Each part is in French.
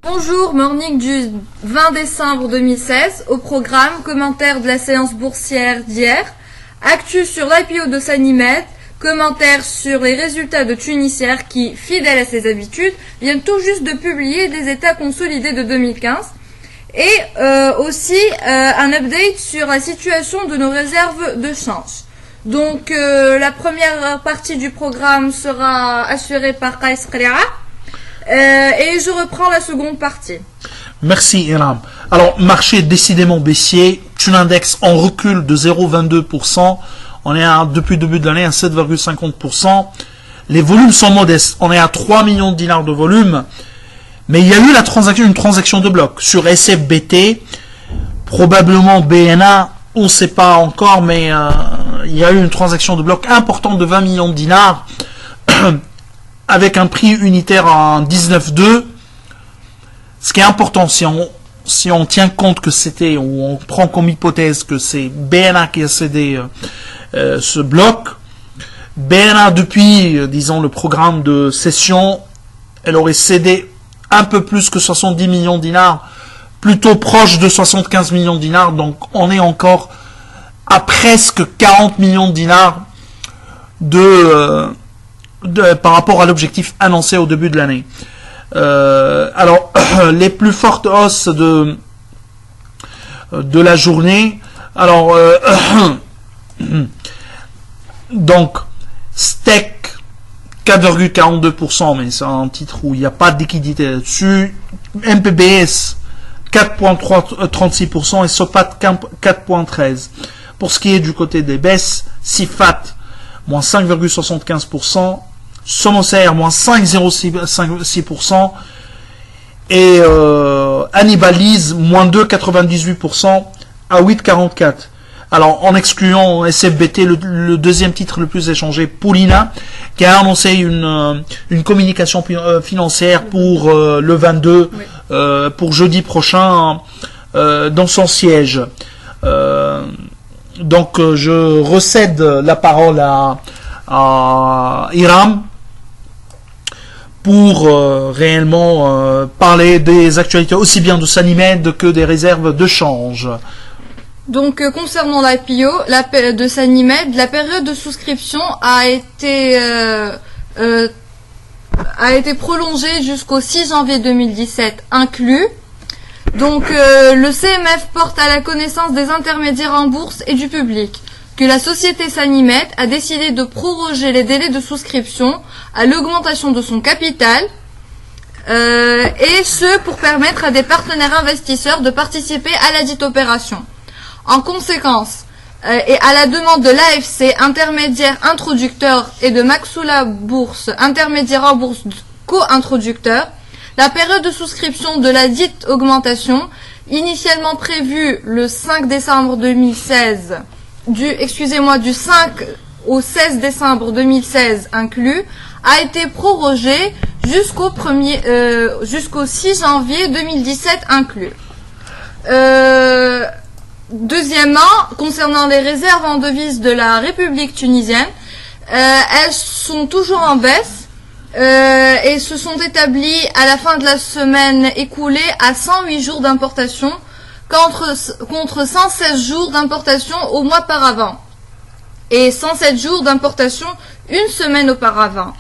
Bonjour, morning du 20 décembre 2016. Au programme, commentaire de la séance boursière d'hier, actu sur l'IPO de Sanimed, commentaire sur les résultats de Tunisair qui, fidèle à ses habitudes, viennent tout juste de publier des états consolidés de 2015 et aussi un update sur la situation de nos réserves de change. Donc la première partie du programme sera assurée par Qais Qari'a. Et je reprends la seconde partie. Merci Iram. Alors, marché décidément baissier, Tunindex en recul de 0,22%, on est depuis le début de l'année à 7,50%. Les volumes sont modestes, on est à 3 millions de dinars de volume, mais il y a eu une transaction de bloc sur SFBT, probablement BNA, on ne sait pas encore, mais il y a eu une transaction de bloc importante de 20 millions de dinars, avec un prix unitaire en 19,2. Ce qui est important, si on tient compte que c'était, ou on prend comme hypothèse que c'est BNA qui a cédé ce bloc, BNA depuis, disons, le programme de cession, elle aurait cédé un peu plus que 70 millions de dinars, plutôt proche de 75 millions de dinars, donc on est encore à presque 40 millions de dinars par rapport à l'objectif annoncé au début de l'année. Alors, les plus fortes hausses de la journée. Alors, donc, Steak 4,42%, mais c'est un titre où il n'y a pas de liquidité dessus. MPBS 4,36% et Sopat 4,13%. Pour ce qui est du côté des baisses, Sifat moins 5,75%, Sonocer moins 5,06% et Annibalise moins 2,98% à 8,44%. Alors en excluant SFBT, le deuxième titre le plus échangé, Paulina, qui a annoncé une communication financière pour le 22, oui. Pour jeudi prochain dans son siège. Donc je recède la parole à Iram pour réellement parler des actualités aussi bien de Sanimed que des réserves de change. Donc concernant l'IPO de Sanimed, la période de souscription a été prolongée jusqu'au 6 janvier 2017 inclus. Donc le CMF porte à la connaissance des intermédiaires en bourse et du public que la société Sanimed a décidé de proroger les délais de souscription à l'augmentation de son capital, et ce pour permettre à des partenaires investisseurs de participer à la dite opération. En conséquence, et à la demande de l'AFC, intermédiaire introducteur, et de Maxula Bourse, intermédiaire en bourse co-introducteur, la période de souscription de la dite augmentation, initialement prévue le 5 décembre 2016, du 5 au 16 décembre 2016 inclus, a été prorogée jusqu'au 6 janvier 2017 inclus. Deuxièmement, concernant les réserves en devises de la République tunisienne, elles sont toujours en baisse et se sont établies à la fin de la semaine écoulée à 108 jours d'importation contre 116 jours d'importation au mois auparavant et 107 jours d'importation une semaine auparavant.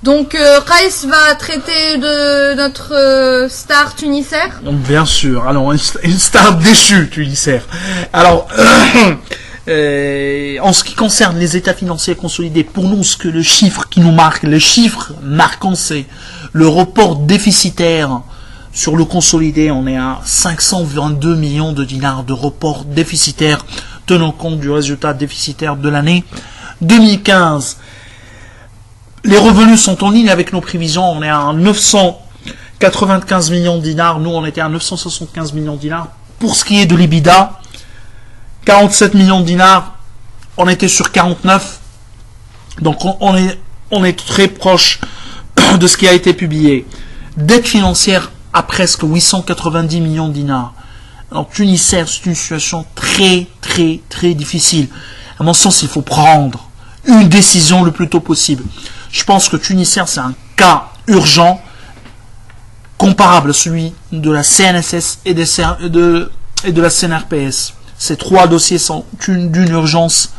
Donc Qais va traiter de notre star Tunisair. Bien sûr, alors une star déchue Tunisair. Alors en ce qui concerne les états financiers consolidés, pour nous le chiffre qui nous marque, le chiffre marquant, c'est le report déficitaire. Sur le consolidé, on est à 522 millions de dinars de report déficitaire, tenant compte du résultat déficitaire de l'année 2015. Les revenus sont en ligne avec nos prévisions. On est à 995 millions de dinars. Nous, on était à 975 millions de dinars. Pour ce qui est de l'EBITDA, 47 millions de dinars. On était sur 49. Donc, on est très proche de ce qui a été publié. Dette financière à presque 890 millions de dinars. Alors, Tunisair, c'est une situation très, très, très difficile. À mon sens, il faut prendre une décision le plus tôt possible. Je pense que Tunisair, c'est un cas urgent comparable à celui de la CNSS et de la CNRPS. Ces trois dossiers sont d'une urgence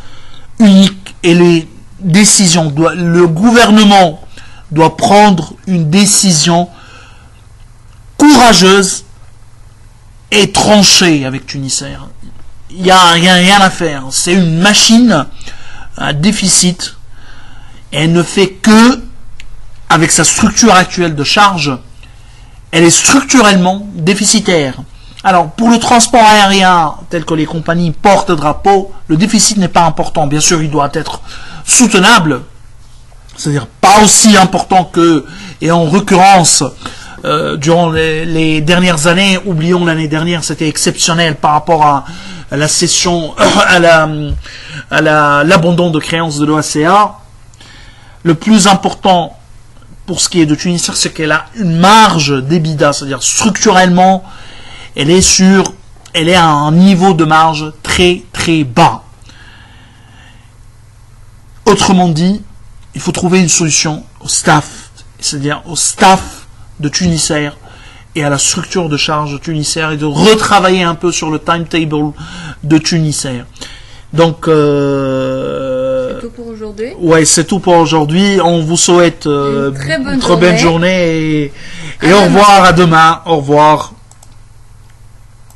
unique et les décisions, le gouvernement doit prendre une décision courageuse et tranchée avec Tunisair. Il n'y a rien à faire. C'est une machine à déficit et elle ne fait que, avec sa structure actuelle de charge, elle est structurellement déficitaire. Alors, pour le transport aérien, tel que les compagnies porte-drapeau, le déficit n'est pas important. Bien sûr, il doit être soutenable, c'est-à-dire pas aussi important que, et en l'occurrence, durant les dernières années, oublions l'année dernière, c'était exceptionnel par rapport à la cession, l'abandon de créances de l'OACA. Le plus important pour ce qui est de Tunisair, c'est qu'elle a une marge d'EBITDA, c'est-à-dire structurellement, elle est à un niveau de marge très très bas. Autrement dit, il faut trouver une solution au staff, c'est-à-dire au staff de Tunisair et à la structure de charge de Tunisair et de retravailler un peu sur le timetable de Tunisair. Donc, c'est tout pour aujourd'hui. Ouais, c'est tout pour aujourd'hui. On vous souhaite une très bonne journée et au revoir, à demain. Au revoir.